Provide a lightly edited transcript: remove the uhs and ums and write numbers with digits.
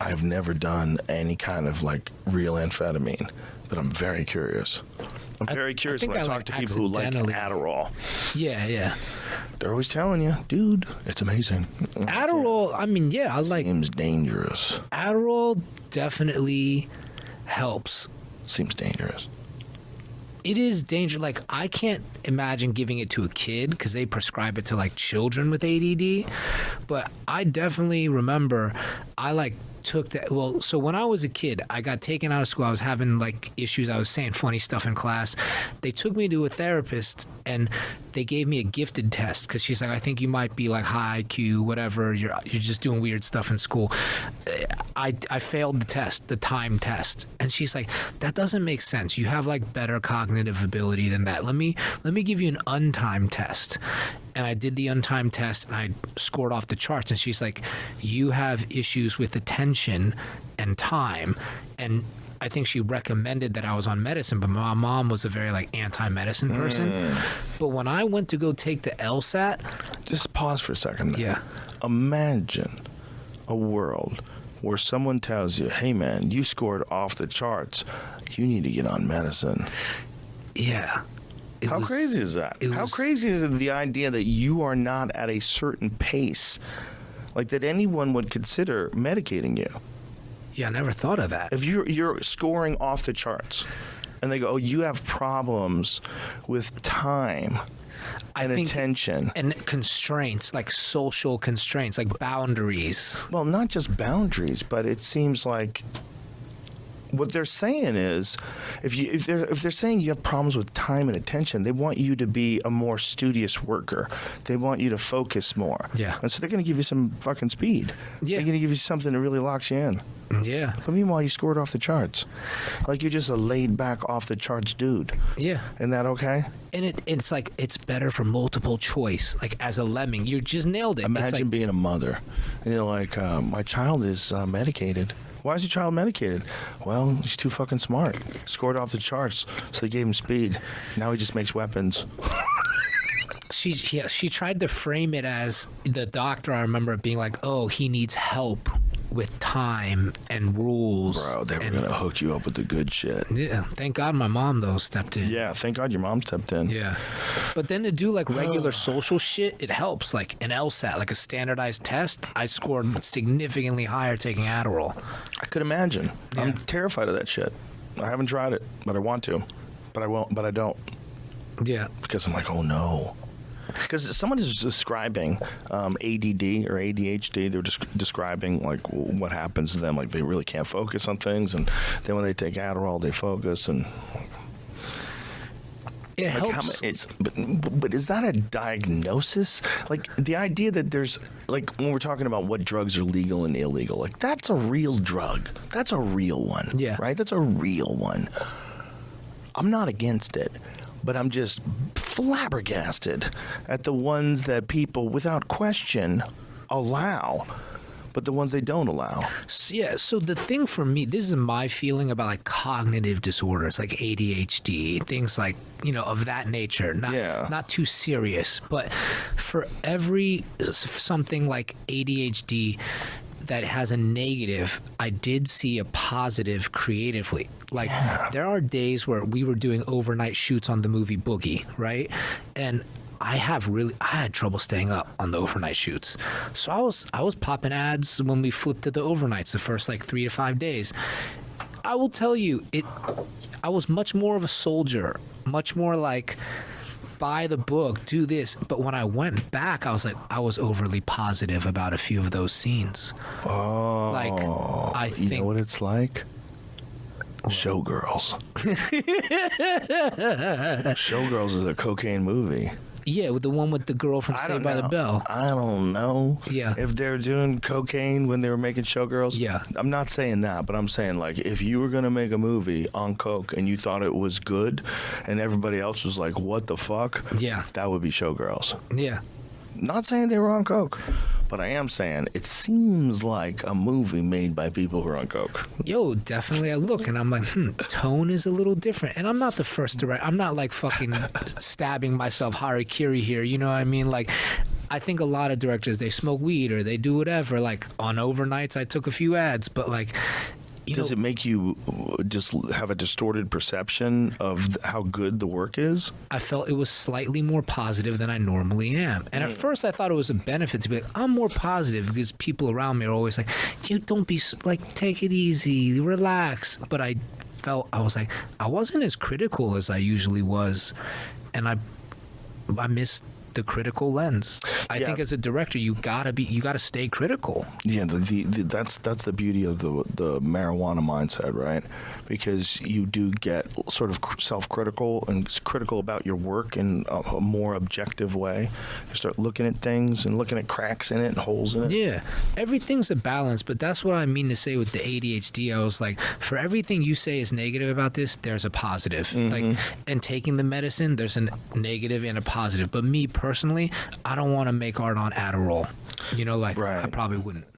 I've never done any kind of like real amphetamine, but I'm very curious. I'm very curious when I talk to people who like Adderall. Yeah. They're always telling you, dude, it's amazing. Adderall, I mean, yeah, I like... Seems dangerous. Adderall definitely helps. Seems dangerous. It is dangerous. Like, I can't imagine giving it to a kid because they prescribe it to, like, children with ADD. But I definitely remember I, like, took that. Well, so when I was a kid, I got taken out of school. I was having, like, issues. I was saying funny stuff in class. They took me to a therapist, and they gave me a gifted test because she's like, I think you might be, like, high IQ, whatever. You're just doing weird stuff in school. I failed the test, the time test. And she's like, that doesn't make sense. You have, like, better cognitive ability than that. Let me give you an untimed test. And I did the untimed test, and I scored off the charts. And she's like, you have issues with attention and time. And I think she recommended that I was on medicine, but my mom was a very, like, anti-medicine person. But when I went to go take the LSAT... Just pause for a second. Yeah. Imagine a world where someone tells you, hey, man, you scored off the charts. You need to get on medicine. Yeah. How crazy is that? How crazy is the idea that you are not at a certain pace? Like that anyone would consider medicating you? Yeah, I never thought of that. If you're scoring off the charts and they go, oh, you have problems with time and attention. And constraints, like social constraints, like boundaries. Well, not just boundaries, but it seems like what they're saying is, if they're saying you have problems with time and attention, they want you to be a more studious worker. They want you to focus more. Yeah. And so they're going to give you some fucking speed. Yeah. They're going to give you something that really locks you in. Yeah. But meanwhile, you scored off the charts. Like you're just a laid back off the charts dude. Yeah. Isn't that okay? And it's like, it's better for multiple choice. Like as a lemming, you just nailed it. Imagine like, being a mother. And you're like, my child is medicated. Why is your child medicated? Well, he's too fucking smart. Scored off the charts, so they gave him speed. Now he just makes weapons. She tried to frame it as the doctor. I remember it being like, oh, he needs help with time and rules. Bro, they were gonna hook you up with the good shit. Yeah, thank God my mom though stepped in. Yeah, thank God your mom stepped in. Yeah, but then to do like regular social shit, it helps. Like an LSAT, like a standardized test, I scored significantly higher taking Adderall. I could imagine. Yeah. I'm terrified of that shit. I haven't tried it, but I want to. But I won't. But I don't. Yeah, because I'm like, oh no. Because someone is describing ADD or ADHD. They're just describing like what happens to them. Like they really can't focus on things, and then when they take Adderall, they focus. And it like helps. But is that a diagnosis? Like the idea that there's like when we're talking about what drugs are legal and illegal, like that's a real drug. That's a real one. Yeah. Right. That's a real one. I'm not against it. But I'm just flabbergasted at the ones that people, without question, allow, but the ones they don't allow. Yeah, so the thing for me, this is my feeling about like cognitive disorders, like ADHD, things like, you know, of that nature. Not too serious, but for every something like ADHD that has a negative, I did see a positive creatively. Like there are days where we were doing overnight shoots on the movie Boogie, right? And I had trouble staying up on the overnight shoots. So I was popping ads when we flipped to the overnights the first like 3 to 5 days. I will tell you, I was much more of a soldier, much more like buy the book, do this. But when I went back, I was like, I was overly positive about a few of those scenes. Oh, like I think, you know what it's like? Showgirls. Showgirls is a cocaine movie. Yeah, with the one with the girl from Saved by the Bell. I don't know. Yeah. If they're doing cocaine when they were making Showgirls. Yeah. I'm not saying that, but I'm saying like if you were going to make a movie on coke and you thought it was good and everybody else was like, what the fuck? Yeah. That would be Showgirls. Yeah. Not saying they were on coke, but I am saying it seems like a movie made by people who are on coke. Yo, definitely I look and I'm like, tone is a little different. And I'm not the first to write. I'm not like fucking stabbing myself harakiri here. You know what I mean? Like, I think a lot of directors, they smoke weed or they do whatever. Like on overnights, I took a few ads, but like, Does it make you just have a distorted perception of how good the work is? I felt it was slightly more positive than I normally am. And at first I thought it was a benefit to be like, I'm more positive because people around me are always like, dude, don't be like, take it easy, relax. But I was like, I wasn't as critical as I usually was. And I missed the critical lens. I think as a director, you gotta stay critical. Yeah, that's the beauty of the marijuana mindset, right? Because you do get sort of self-critical and critical about your work in a more objective way. You start looking at things and looking at cracks in it and holes in it. Yeah, everything's a balance, but that's what I mean to say with the ADHD. I was like, for everything you say is negative about this, there's a positive. Like, and taking the medicine, there's a negative and a positive. But me personally, I don't want to make art on Adderall. You know, like, Right. I probably wouldn't.